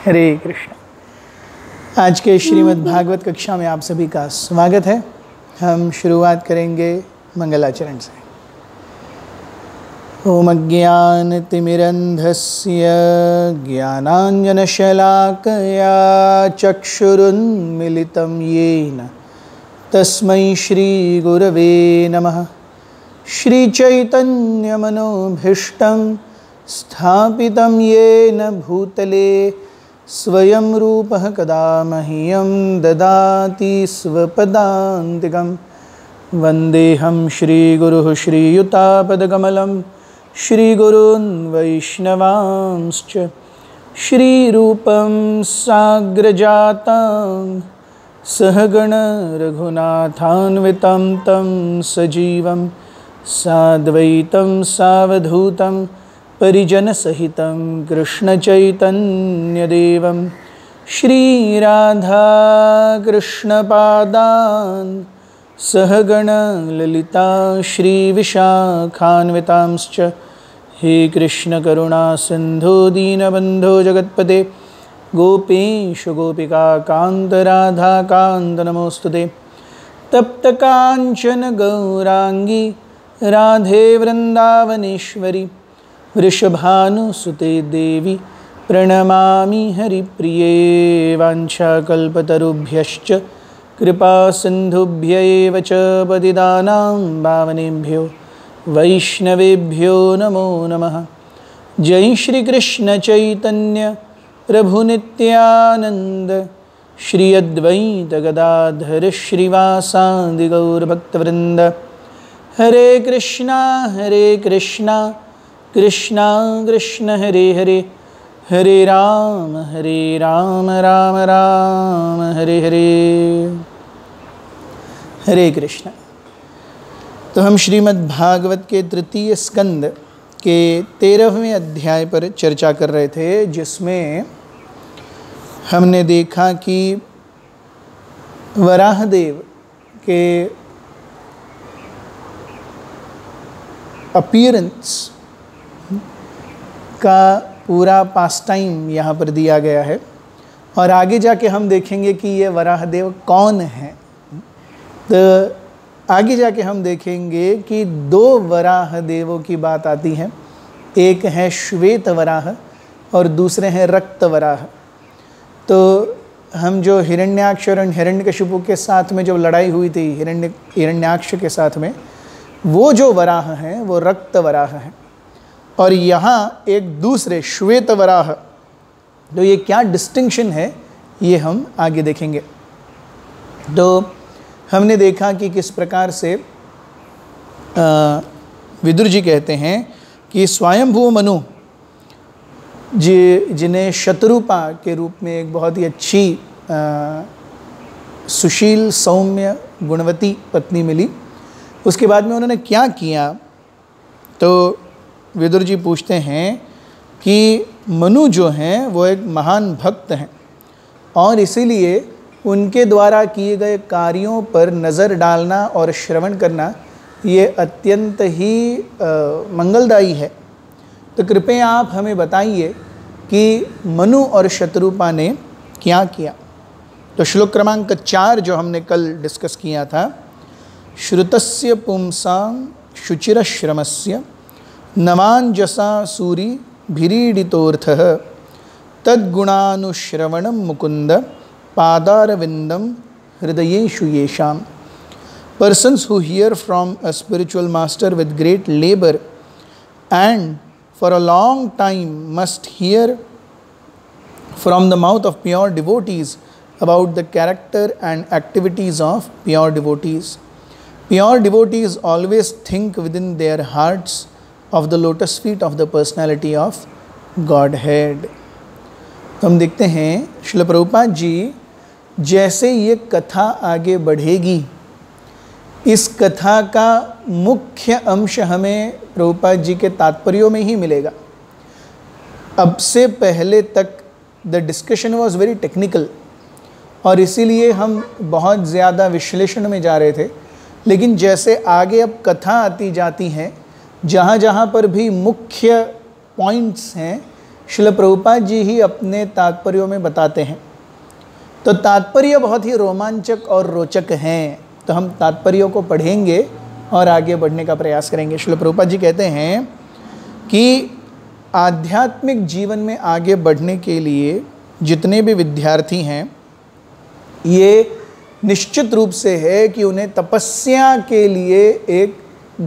हरे कृष्ण। आज के श्रीमद् भागवत कक्षा में आप सभी का स्वागत है। हम शुरुआत करेंगे मंगलाचरण से। ओम अज्ञानतिमिरन्धस्य ज्ञानाञ्जनशलाकया चक्षुरुन्मिलितं येन तस्मै श्रीगुरवे नमः। श्रीचैतन्यमनोभीष्टं स्थापितं येन भूतले स्वयं रूपः कदा मह्यं ददाति स्वपदान्तिकं। वन्देऽहं श्रीगुरुः श्रीयुतापदकमलं श्रीगुरून् वैष्णवांश्च श्रीरूपं साग्रजातं सहगण रघुनाथान्वितं तं सजीवं साद्वैतं सावधूतं परिजनसहितं कृष्णचैतन्यदेवं श्रीराधाकृष्णपादान् सहगण ललिता श्रीविशाखान्वितांश्च। हे कृष्णकरुणा सिन्धो दीनबन्धो जगत्पते गोपेश गोपिकान्त राधाकान्त नमोस्तुते। तप्तकाञ्चन गौरांगी राधे वृन्दावनेश्वरी वृषभानुसुते देवी प्रणमामि हरिप्रिये। वाञ्छाकल्पतरुभ्यश्च कृपा सिन्धुभ्य एव च पतितानां पावनेभ्यो वैष्णवेभ्यो नमो नमः। जय श्री कृष्ण चैतन्य प्रभु नित्यानंद श्री अद्वैत गदाधर श्रीवासादि गौरभक्तवृंद। हरे कृष्णा कृष्णा कृष्ण हरे हरे, हरे राम राम राम हरे हरे। हरे कृष्ण। तो हम श्रीमद् भागवत के तृतीय स्कंद के 13वें अध्याय पर चर्चा कर रहे थे, जिसमें हमने देखा कि वराहदेव के अपीयरेंस का पूरा पास टाइम यहाँ पर दिया गया है, और आगे जाके हम देखेंगे कि ये वराहदेव कौन है। तो आगे जाके हम देखेंगे कि दो वराहदेवों की बात आती है, एक है श्वेत वराह और दूसरे हैं रक्त वराह। तो हम जो हिरण्याक्ष और हिरण्यकशिपु के साथ में जो लड़ाई हुई थी हिरण्याक्ष के साथ में, वो जो वराह हैं वो रक्त वराह हैं, और यहाँ एक दूसरे श्वेत वराह। तो ये क्या डिस्टिंक्शन है ये हम आगे देखेंगे। तो हमने देखा कि किस प्रकार से विदुर जी कहते हैं कि स्वयंभू मनु जिन्हें शतरूपा के रूप में एक बहुत ही अच्छी सुशील सौम्य गुणवती पत्नी मिली, उसके बाद में उन्होंने क्या किया। तो विदुर जी पूछते हैं कि मनु जो हैं वो एक महान भक्त हैं, और इसीलिए उनके द्वारा किए गए कार्यों पर नज़र डालना और श्रवण करना ये अत्यंत ही मंगलदायी है। तो कृपया आप हमें बताइए कि मनु और शतरूपा ने क्या किया। तो श्लोक क्रमांक 4 जो हमने कल डिस्कस किया था, श्रुतस्य पुंसां शुचिरश्रमस्य नवांजसा सूरी भिरीडितोर्थः तद्गुणानुश्रवणं मुकुंद पादारविंदम हृदयेषु येषाम्। Persons who hear from a spiritual master with great labor and for a long time must hear from the mouth of pure devotees about the character and activities of pure devotees. Pure devotees always think within their hearts of the lotus feet of the personality of Godhead. तो हम देखते हैं श्रील प्रभुपाद जी जैसे ये कथा आगे बढ़ेगी, इस कथा का मुख्य अंश हमें प्रभुपाद जी के तात्पर्यों में ही मिलेगा। अब से पहले तक the discussion was very technical, और इसीलिए हम बहुत ज़्यादा विश्लेषण में जा रहे थे। लेकिन जैसे आगे अब कथा आती जाती हैं, जहाँ जहाँ पर भी मुख्य पॉइंट्स हैं श्रील प्रभुपाद जी ही अपने तात्पर्यों में बताते हैं। तो तात्पर्य बहुत ही रोमांचक और रोचक हैं, तो हम तात्पर्यों को पढ़ेंगे और आगे बढ़ने का प्रयास करेंगे। श्रील प्रभुपाद जी कहते हैं कि आध्यात्मिक जीवन में आगे बढ़ने के लिए जितने भी विद्यार्थी हैं, ये निश्चित रूप से है कि उन्हें तपस्या के लिए एक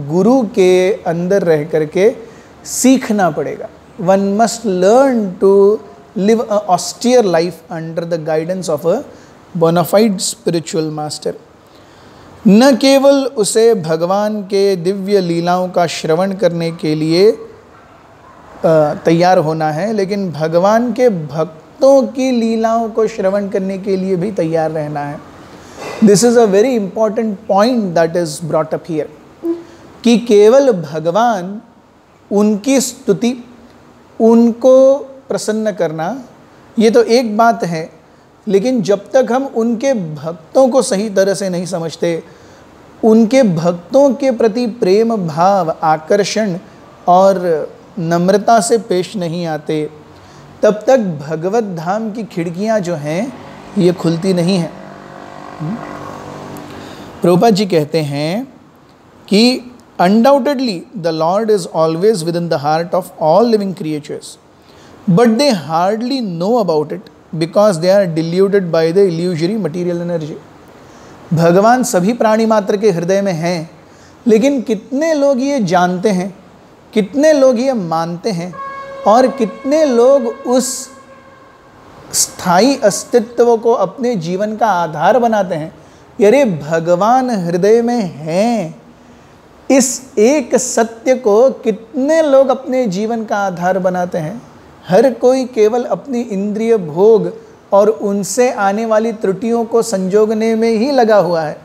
गुरु के अंदर रह करके सीखना पड़ेगा। One must learn to live a austere life under the guidance of a bona fide spiritual master. न केवल उसे भगवान के दिव्य लीलाओं का श्रवण करने के लिए तैयार होना है, लेकिन भगवान के भक्तों की लीलाओं को श्रवण करने के लिए भी तैयार रहना है। This is a very important point that is brought up here, कि केवल भगवान, उनकी स्तुति, उनको प्रसन्न करना, ये तो एक बात है, लेकिन जब तक हम उनके भक्तों को सही तरह से नहीं समझते, उनके भक्तों के प्रति प्रेम भाव, आकर्षण और नम्रता से पेश नहीं आते, तब तक भगवत धाम की खिड़कियां जो हैं ये खुलती नहीं हैं। प्रभुपाद जी कहते हैं कि undoubtedly the Lord is always within the heart of all living creatures, but they hardly know about it because they are diluted by the illusory material energy. भगवान सभी प्राणी मात्र के हृदय में हैं, लेकिन कितने लोग ये जानते हैं, कितने लोग ये मानते हैं, और कितने लोग उस स्थायी अस्तित्व को अपने जीवन का आधार बनाते हैं। अरे भगवान हृदय में हैं, इस एक सत्य को कितने लोग अपने जीवन का आधार बनाते हैं। हर कोई केवल अपनी इंद्रिय भोग और उनसे आने वाली त्रुटियों को संजोगने में ही लगा हुआ है।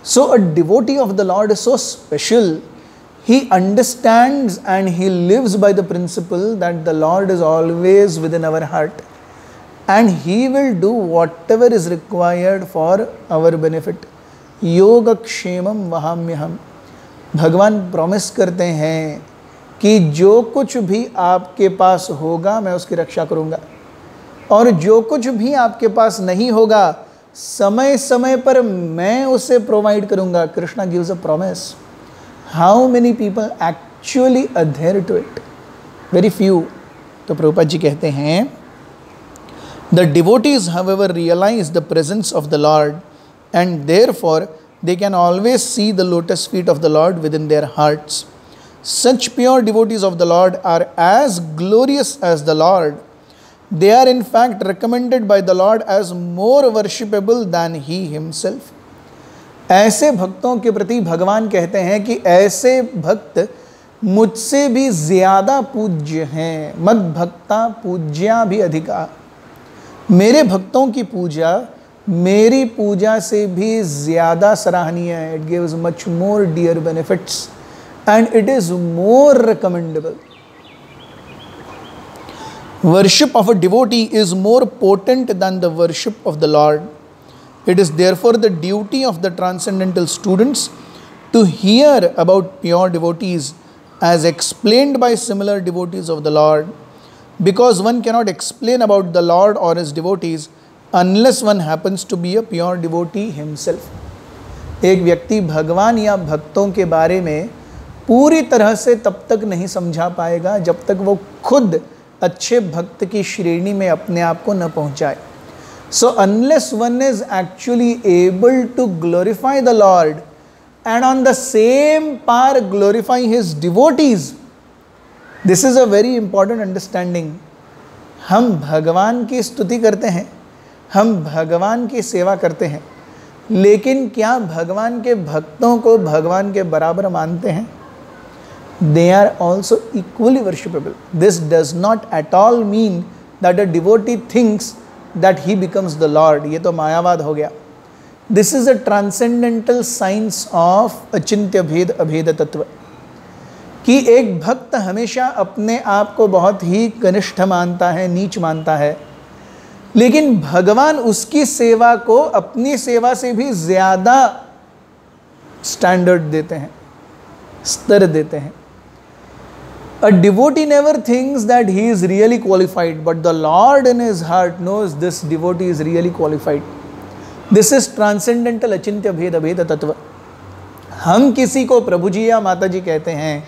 So a devotee of the Lord is so special. He understands and he lives by the principle that the Lord is always within our heart and he will do whatever is required for our benefit. Yoga kshemam vahamyaham. भगवान promise करते हैं कि जो कुछ भी आपके पास होगा मैं उसकी रक्षा करूँगा, और जो कुछ भी आपके पास नहीं होगा समय समय पर मैं उसे प्रोवाइड करूँगा। Krishna gives a promise. How many people actually adhere to it? Very few. तो प्रभुपाद जी कहते हैं, The devotees, however, realize the presence of the Lord, and therefore they can always see the lotus feet of the Lord within their hearts. Such pure devotees of the Lord are as glorious as the Lord. They are in fact recommended by the Lord as more worshipable than He Himself. ऐसे भक्तों के प्रति भगवान कहते हैं कि ऐसे भक्त मुझसे भी ज़्यादा पूज्य हैं। मद भक्ता पूज्या भी अधिका। मेरे भक्तों की पूजा मेरी पूजा से भी ज़्यादा सराहनीय है। It gives much more dear benefits and it is more recommendable. Worship of a devotee is more potent than the worship of the Lord. It is therefore the duty of the transcendental students to hear about pure devotees as explained by similar devotees of the Lord, because one cannot explain about the Lord or his devotees unless one happens to be a pure devotee himself. एक व्यक्ति भगवान या भक्तों के बारे में पूरी तरह से तब तक नहीं समझा पाएगा जब तक वो खुद अच्छे भक्त की श्रेणी में अपने आप को न पहुंचाए. So unless one is actually able to glorify the Lord and on the same par glorify His devotees, this is a very important understanding. हम भगवान की स्तुति करते हैं, हम भगवान की सेवा करते हैं, लेकिन क्या भगवान के भक्तों को भगवान के बराबर मानते हैं? They are also equally worshipable. This does not at all mean that a devotee thinks that he becomes the Lord. ये तो मायावाद हो गया. This is a transcendental science of अचिंत्य भेद अभेद तत्व, कि एक भक्त हमेशा अपने आप को बहुत ही कनिष्ठ मानता है, नीच मानता है, लेकिन भगवान उसकी सेवा को अपनी सेवा से भी ज़्यादा स्टैंडर्ड देते हैं, स्तर देते हैं. A devotee never thinks that he is really qualified, but the Lord in his heart knows this devotee is really qualified. This is transcendental achintya भेद अभेद तत्व. हम किसी को प्रभु जी या माता जी कहते हैं,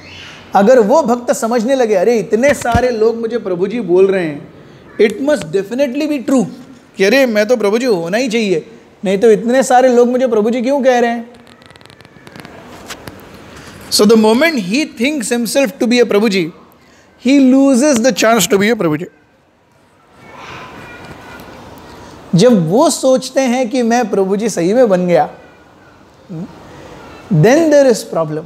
अगर वो भक्त समझने लगे अरे इतने सारे लोग मुझे प्रभु जी बोल रहे हैं, it must definitely be true कि अरे मैं तो प्रभु जी होना ही चाहिए, नहीं तो इतने सारे लोग मुझे प्रभु जी क्यों कह रहे हैं. So the moment he thinks himself to be a Prabhuji, he loses the chance to be a Prabhuji. जब वो सोचते हैं कि मैं प्रभु जी सही में बन गया, then there is problem.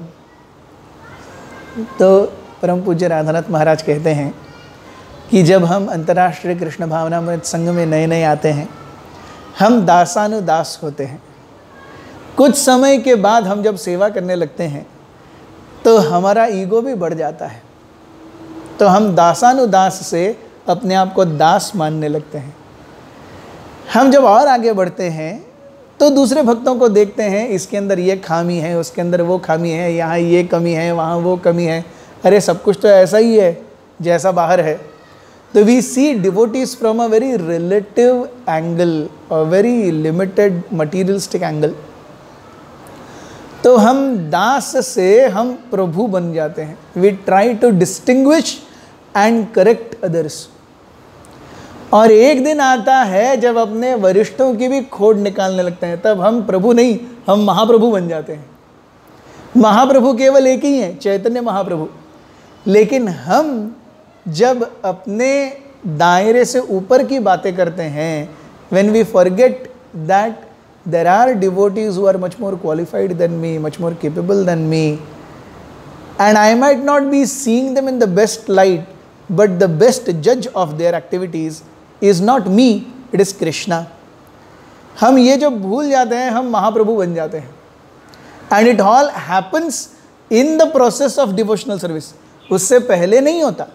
तो परम पूज्य राधानाथ महाराज कहते हैं कि जब हम अंतर्राष्ट्रीय कृष्ण भावनामृत संघ में नए नए आते हैं, हम दासानुदास होते हैं. कुछ समय के बाद हम जब सेवा करने लगते हैं तो हमारा ईगो भी बढ़ जाता है, तो हम दासानुदास से अपने आप को दास मानने लगते हैं. हम जब और आगे बढ़ते हैं तो दूसरे भक्तों को देखते हैं, इसके अंदर ये खामी है, उसके अंदर वो खामी है, यहाँ ये कमी है, वहाँ वो कमी है, अरे सब कुछ तो ऐसा ही है जैसा बाहर है. तो we see devotees from a very relative angle, a very limited materialistic angle. तो हम दास से हम प्रभु बन जाते हैं. We try to distinguish and correct others. और एक दिन आता है जब अपने वरिष्ठों की भी खोट निकालने लगते हैं, तब हम प्रभु नहीं, हम महाप्रभु बन जाते हैं. महाप्रभु केवल एक ही हैं, चैतन्य महाप्रभु. लेकिन हम जब अपने दायरे से ऊपर की बातें करते हैं, when we forget that there are devotees who are much more qualified than me, much more capable than me, and I might not be seeing them in the best light, but the best judge of their activities is not me, it is Krishna. हम ये जब भूल जाते हैं, हम महाप्रभु बन जाते हैं. And it all happens in the process of devotional service. उससे पहले नहीं होता,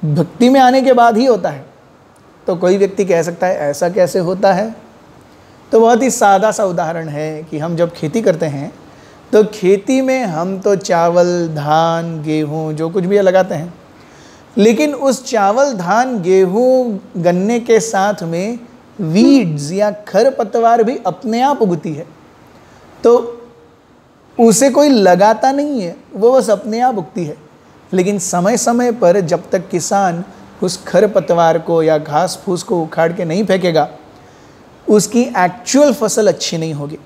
भक्ति में आने के बाद ही होता है. तो कोई व्यक्ति कह सकता है ऐसा कैसे होता है. तो बहुत ही सादा सा उदाहरण है कि हम जब खेती करते हैं तो खेती में हम तो चावल, धान, गेहूँ जो कुछ भी लगाते हैं, लेकिन उस चावल, धान, गेहूँ, गन्ने के साथ में वीड्स या खरपतवार भी अपने आप उगती है. तो उसे कोई लगाता नहीं है, वो बस अपने आप उगती है. लेकिन समय समय पर जब तक किसान उस खरपतवार को या घास फूस को उखाड़ के नहीं फेंकेगा, उसकी एक्चुअल फसल अच्छी नहीं होगी.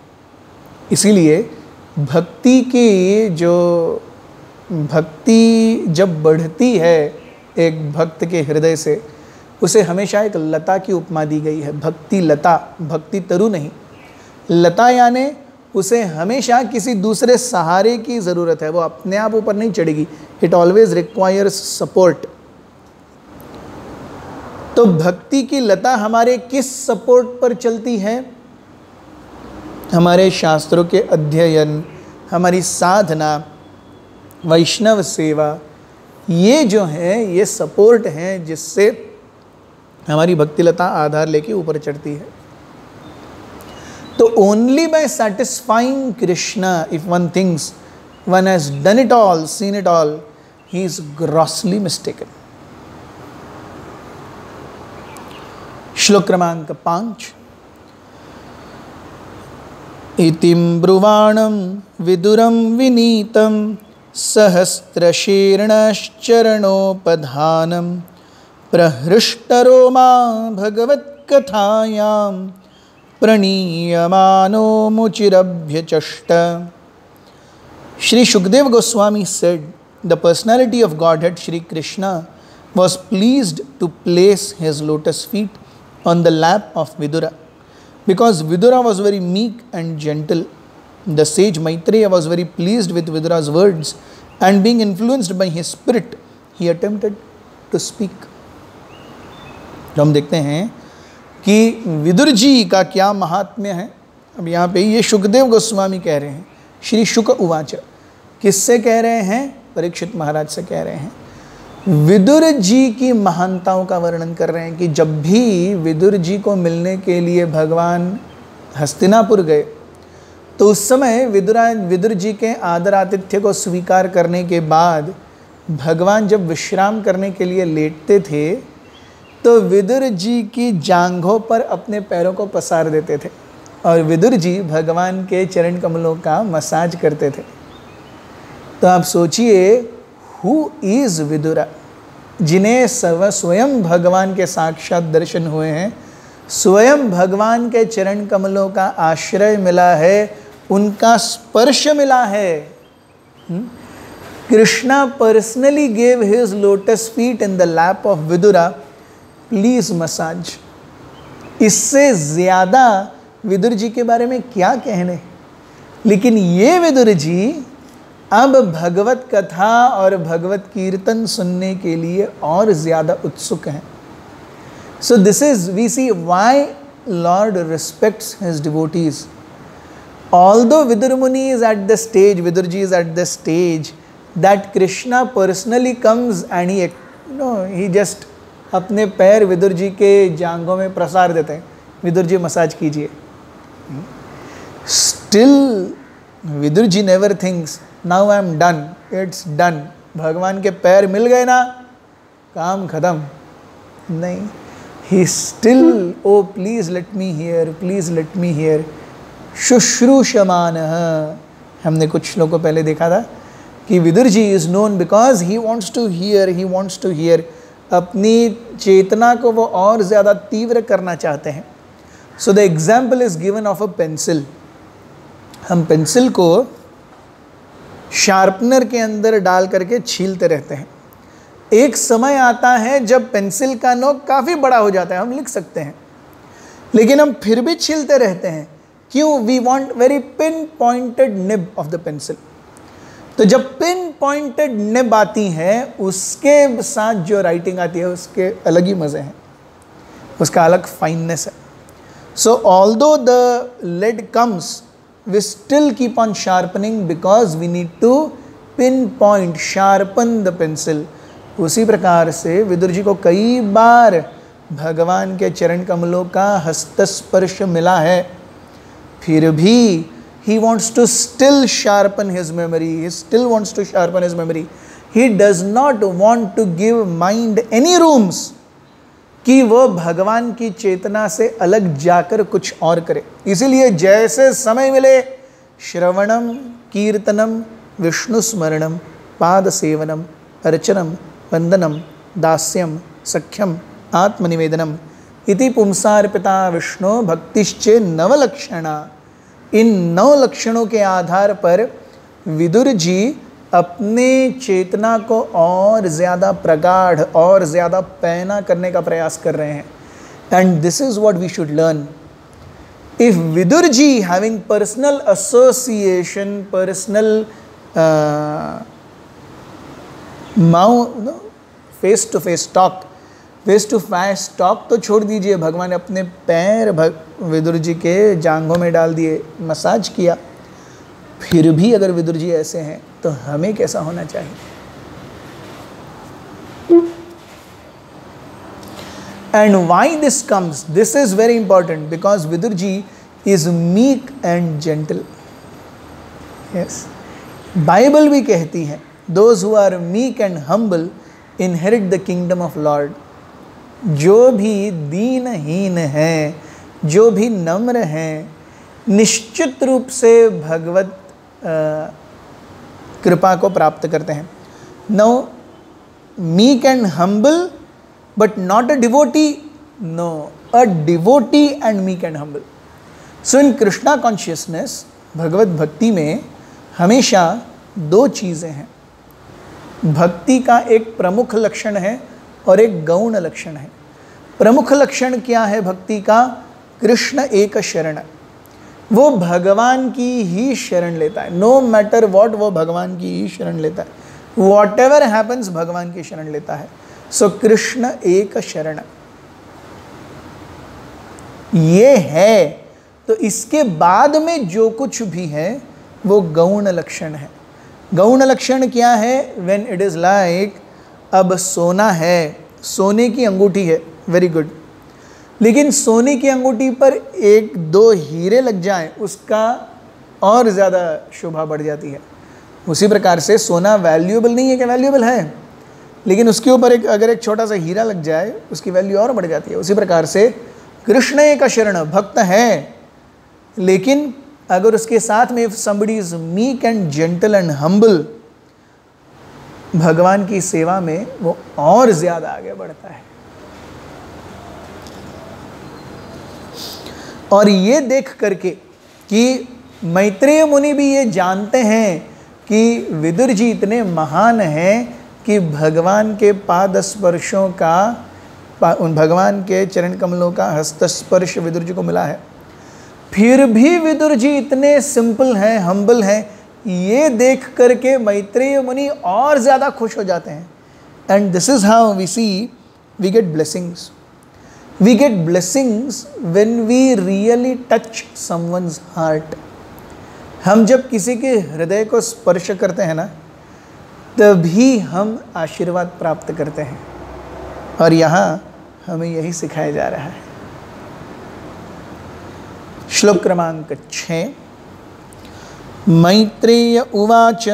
इसीलिए भक्ति जब बढ़ती है एक भक्त के हृदय से, उसे हमेशा एक लता की उपमा दी गई है. भक्ति लता, भक्ति तरु नहीं. लता यानी उसे हमेशा किसी दूसरे सहारे की ज़रूरत है, वो अपने आप ऊपर नहीं चढ़ेगी. It always requires support. तो भक्ति की लता हमारे किस सपोर्ट पर चलती है? हमारे शास्त्रों के अध्ययन, हमारी साधना, वैष्णव सेवा, ये जो है ये सपोर्ट हैं जिससे हमारी भक्ति लता आधार लेके ऊपर चढ़ती है. तो only by satisfying Krishna, if one thinks one has done it all, seen it all, he is grossly mistaken. श्लोक क्रमांक 5. इतिं ब्रुवाणं विदुरं विनीतं सहस्रशीर्णश्चरणोपधानं प्रहृष्टरोमा भगवत्कथायां प्रणीयमानो मुचिरभ्यचष्ट. Shri Shukdev Goswami said, the personality of Godhead Shri Krishna was pleased to place his lotus feet on the lap of Vidura, because Vidura was very meek and gentle. The sage Maitreya was very pleased with Vidura's words, and being influenced by his spirit, he attempted to speak. तो हम देखते हैं कि विदुर जी का क्या महात्म्य है. अब यहाँ पे ये शुकदेव गोस्वामी कह रहे हैं, श्री शुक उवाच. किससे कह रहे हैं? परीक्षित महाराज से कह रहे हैं. विदुर जी की महानताओं का वर्णन कर रहे हैं कि जब भी विदुर जी को मिलने के लिए भगवान हस्तिनापुर गए, तो उस समय विदुर जी के आदर आतिथ्य को स्वीकार करने के बाद भगवान जब विश्राम करने के लिए लेटते थे तो विदुर जी की जांघों पर अपने पैरों को पसार देते थे और विदुर जी भगवान के चरण कमलों का मसाज करते थे। तो आप सोचिए, हु इज विदुरा, जिन्हें स्वयं भगवान के साक्षात दर्शन हुए हैं, स्वयं भगवान के चरण कमलों का आश्रय मिला है, उनका स्पर्श मिला है। Krishna personally gave his lotus feet in the lap of Vidura, please massage. इससे ज्यादा विदुर जी के बारे में क्या कहने। लेकिन ये विदुर जी अब भगवत कथा और भगवत कीर्तन सुनने के लिए और ज्यादा उत्सुक हैं। So this is, we see why Lord respects his devotees. Although Vidur Muni is at the stage, Vidur ji is at the stage that Krishna personally comes and he just अपने पैर विदुर जी के जांघों में प्रसार देते हैं, विदुर जी मसाज कीजिए। Still Vidur ji never thinks now I am done, it's done, भगवान के पैर मिल गए ना, काम खत्म। नहीं, he still, oh please let me hear, please let me hear, शुश्रूषमान। हमने कुछ श्लोकों पहले देखा था कि Vidur ji is known because he wants to hear, अपनी चेतना को वो और ज़्यादा तीव्र करना चाहते हैं। So the example is given of a pencil. हम पेंसिल को शार्पनर के अंदर डाल करके छीलते रहते हैं। एक समय आता है जब पेंसिल का नोक काफ़ी बड़ा हो जाता है, हम लिख सकते हैं, लेकिन हम फिर भी छीलते रहते हैं। क्यों? We want very pin pointed nib of the pencil. तो जब पिन पॉइंटेड निब आती है, उसके साथ जो राइटिंग आती है उसके अलग ही मज़े हैं, उसका अलग फाइननेस है। So although the lead comes, we still keep on sharpening because we need to pin point, sharpen the pencil. उसी प्रकार से विदुर जी को कई बार भगवान के चरण कमलों का हस्तस्पर्श मिला है, फिर भी he wants to still sharpen his memory, he still wants to sharpen his memory, he does not want to give mind any rooms कि वो भगवान की चेतना से अलग जाकर कुछ और करे। इसीलिए जैसे समय मिले श्रवणम कीर्तनम विष्णु स्मरणम पाद सेवनम अर्चनम वंदनम दास्यम सख्यम आत्मनिवेदनम इति पुंसार्पिता विष्णु भक्तिश्चे नवलक्षणा। इन 9 लक्षणों के आधार पर विदुर जी अपने चेतना को और ज़्यादा प्रगाढ़ और ज़्यादा पैना करने का प्रयास कर रहे हैं। And this is what we should learn. If Vidur ji having personal association, personal face to face talk, face to face talk तो छोड़ दीजिए, भगवान ने अपने पैर विदुर जी के जांघों में डाल दिए, मसाज किया, फिर भी अगर विदुर जी ऐसे हैं तो हमें कैसा होना चाहिए। And why this comes, this is very important, because Vidur ji is meek and gentle. Yes, Bible भी कहती है those who are meek and humble inherit the kingdom of Lord. जो भी दीनहीन हैं, जो भी नम्र हैं, निश्चित रूप से भगवत कृपा को प्राप्त करते हैं। No, meek and humble but not a devotee, no, a devotee and meek and humble. So in Krishna consciousness, भगवत भक्ति में हमेशा 2 चीज़ें हैं। भक्ति का एक प्रमुख लक्षण है और एक गौण लक्षण है। प्रमुख लक्षण क्या है भक्ति का? कृष्ण एक शरण, वो भगवान की ही शरण लेता है। नो मैटर व्हाट, वो भगवान की ही शरण लेता है। वॉट एवर हैपन्स, भगवान की शरण लेता है। सो कृष्ण एक शरण ये है। तो इसके बाद में जो कुछ भी है वो गौण लक्षण है। गौण लक्षण क्या है? व्हेन इट इज लाइक, अब सोना है, सोने की अंगूठी है, वेरी गुड, लेकिन सोने की अंगूठी पर 1-2 हीरे लग जाएं, उसका और ज़्यादा शोभा बढ़ जाती है। उसी प्रकार से सोना वैल्यूएबल नहीं है कि वैल्यूएबल है, लेकिन उसके ऊपर अगर एक छोटा सा हीरा लग जाए उसकी वैल्यू और बढ़ जाती है। उसी प्रकार से कृष्ण एक शरण भक्त है, लेकिन अगर उसके साथ में somebody is meek and gentle and humble, भगवान की सेवा में वो और ज्यादा आगे बढ़ता है। और ये देख करके कि मैत्रेय मुनि भी ये जानते हैं कि विदुर जी इतने महान हैं कि भगवान के पाद स्पर्शों का, उन भगवान के चरण कमलों का हस्तस्पर्श विदुर जी को मिला है, फिर भी विदुर जी इतने सिंपल हैं, हम्बल हैं, ये देख करके मैत्रेय मुनि और ज़्यादा खुश हो जाते हैं। And this is how we see we get blessings. We get blessings when we really touch someone's heart. हम जब किसी के हृदय को स्पर्श करते हैं ना, तभी हम आशीर्वाद प्राप्त करते हैं। और यहाँ हमें यही सिखाया जा रहा है। श्लोक क्रमांक 6। मैत्रेय उवाच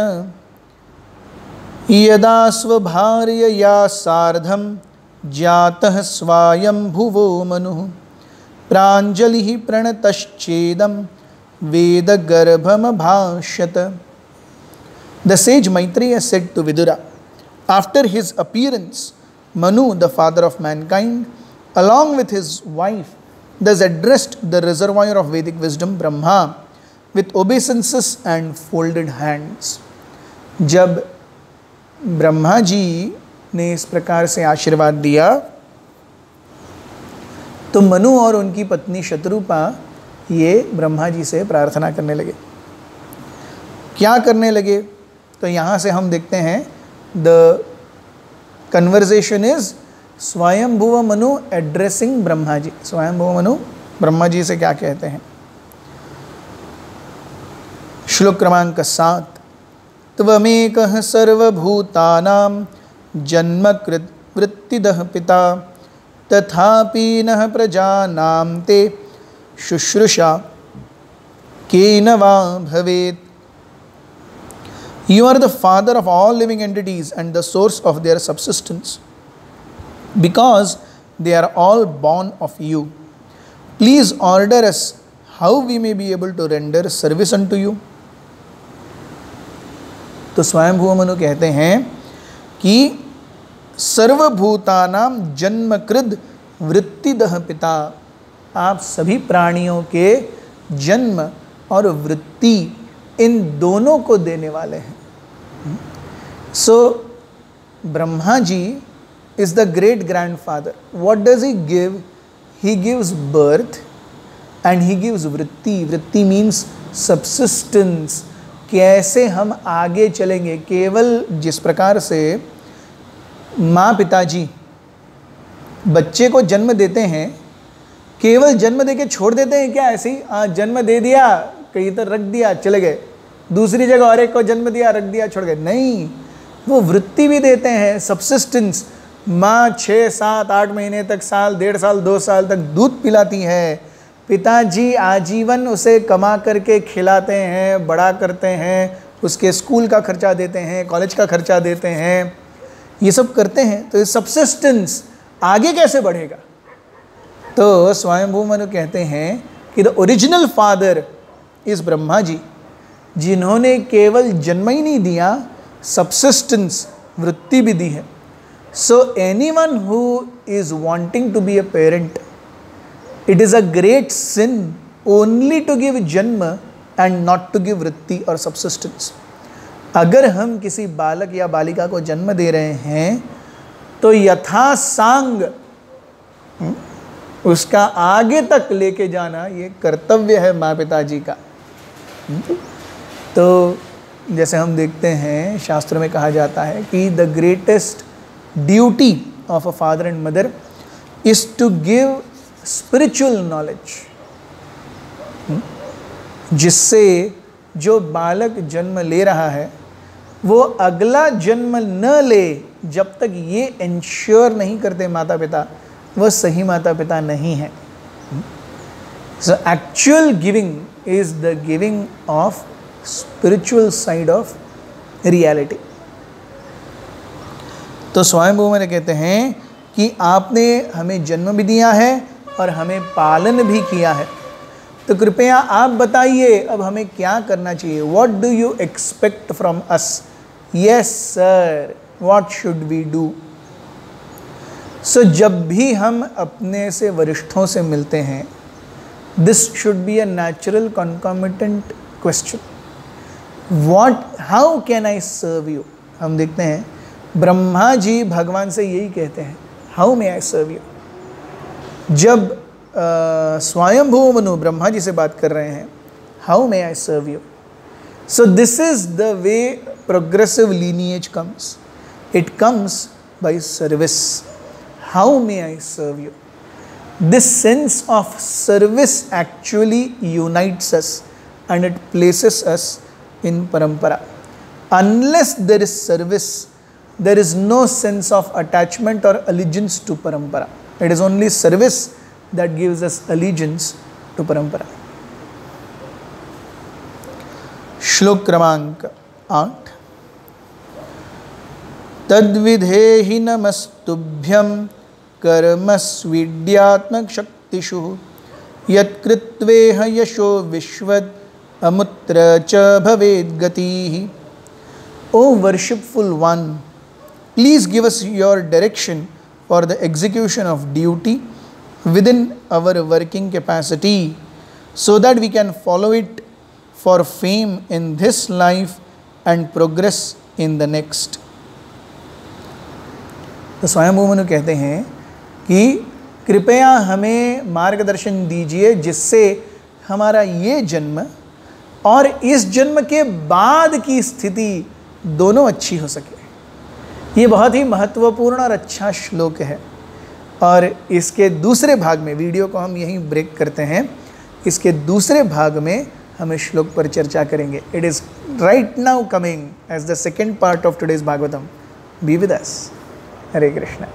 यदा स्वभार्यया सार्धं जातः स्वायंभुवो मनुः प्राञ्जलिः प्रणतश्चेदं वेदगर्भमभाषत। The sage Maitreya said to Vidura, after his appearance, Manu, the father of mankind, along with his wife, thus addressed the reservoir of Vedic wisdom, Brahma, with obeisances and folded hands. जब ब्रह्मा जी ने इस प्रकार से आशीर्वाद दिया, तो मनु और उनकी पत्नी शत्रुपा ये ब्रह्मा जी से प्रार्थना करने लगे। क्या करने लगे? तो यहाँ से हम देखते हैं the conversation is Swayambhuva Manu addressing Brahma ji. Swayambhuva Manu Brahma ji से क्या कहते हैं? श्लोक क्रमांक 7। त्वमेकः सर्वभूतानां जन्मकृत वृत्तिदः पिता तथापि नः प्रजानां ते शुश्रूषा केन वा भवेत्। You are the father of all living entities and the source of their subsistence, because they are all born of you. Please order us how we may be able to render service unto you. तो स्वयंभुव मनु कहते हैं कि सर्वभूतानां जन्मकृद वृत्तिदः पिता, आप सभी प्राणियों के जन्म और वृत्ति इन दोनों को देने वाले हैं। So Brahma ji is the great grandfather. What does he give? He gives birth and he gives vritti. Vritti means subsistence. कैसे हम आगे चलेंगे? केवल जिस प्रकार से माँ पिताजी बच्चे को जन्म देते हैं, केवल जन्म देके छोड़ देते हैं क्या? ऐसे ही जन्म दे दिया, कहीं तो रख दिया, चले गए, दूसरी जगह और एक को जन्म दिया, रख दिया, छोड़ गए। नहीं, वो वृत्ति भी देते हैं, सब्सिस्टेंस। माँ 6, 7, 8 महीने तक, साल, 1.5 साल, 2 साल तक दूध पिलाती है। पिताजी आजीवन उसे कमा करके खिलाते हैं, बड़ा करते हैं, उसके स्कूल का खर्चा देते हैं, कॉलेज का खर्चा देते हैं, ये सब करते हैं। तो ये सब्सिस्टेंस आगे कैसे बढ़ेगा? तो स्वयंभू मनु कहते हैं कि the original father is Brahma ji, जिन्होंने केवल जन्म ही नहीं दिया, सब्सिस्टेंस वृत्ति भी दी है। So anyone who is wanting to be a parent, it is a great sin only to give जन्म एंड नॉट टू गिव वृत्ति और सब्सिस्टेंस। अगर हम किसी बालक या बालिका को जन्म दे रहे हैं तो यथासांग उसका आगे तक लेके जाना ये कर्तव्य है माँ पिताजी का। तो जैसे हम देखते हैं शास्त्र में कहा जाता है कि the greatest duty of a father and mother is to give spiritual knowledge, जिससे जो बालक जन्म ले रहा है वो अगला जन्म न ले जब तक ये इंश्योर नहीं करते माता पिता वह सही माता पिता नहीं है। So actual giving is the giving of spiritual side of reality. तो स्वयंभू मन कहते हैं कि आपने हमें जन्म भी दिया है और हमें पालन भी किया है, तो कृपया आप बताइए अब हमें क्या करना चाहिए। What do you expect from us? Yes sir, what should we do? So जब भी हम अपने से वरिष्ठों से मिलते हैं, this should be a natural concomitant question, how can I serve you? हम देखते हैं ब्रह्मा जी भगवान से यही कहते हैं, how may I serve you. जब स्वयंभू मनु ब्रह्मा जी से बात कर रहे हैं, how may I serve you. So this is the way progressive lineage comes, it comes by service. How may I serve you? This sense of service actually unites us and it places us in parampara. Unless there is service, there is no sense of attachment or allegiance to parampara. It is only service that gives us allegiance to parampara. श्लोक क्रमांक 8। तद्विधेहि नमस्तुभ्यं कर्मस्वीड्यात्मक शक्तिषु यत्कृत्वेह यशो विश्वद अमुत्र च भवेद गतिः। O worshipful one, please give us your direction for the execution of duty within our working capacity, so that we can follow it for fame in this life and progress in the next. तो स्वयंभू मनु कहते हैं कि कृपया हमें मार्गदर्शन दीजिए जिससे हमारा ये जन्म और इस जन्म के बाद की स्थिति दोनों अच्छी हो सके। ये बहुत ही महत्वपूर्ण और अच्छा श्लोक है और इसके दूसरे भाग में, वीडियो को हम यहीं ब्रेक करते हैं, इसके दूसरे भाग में हम इस श्लोक पर चर्चा करेंगे। It is right now coming as the second part of today's Bhagavatam. Be with us. Hare Krishna.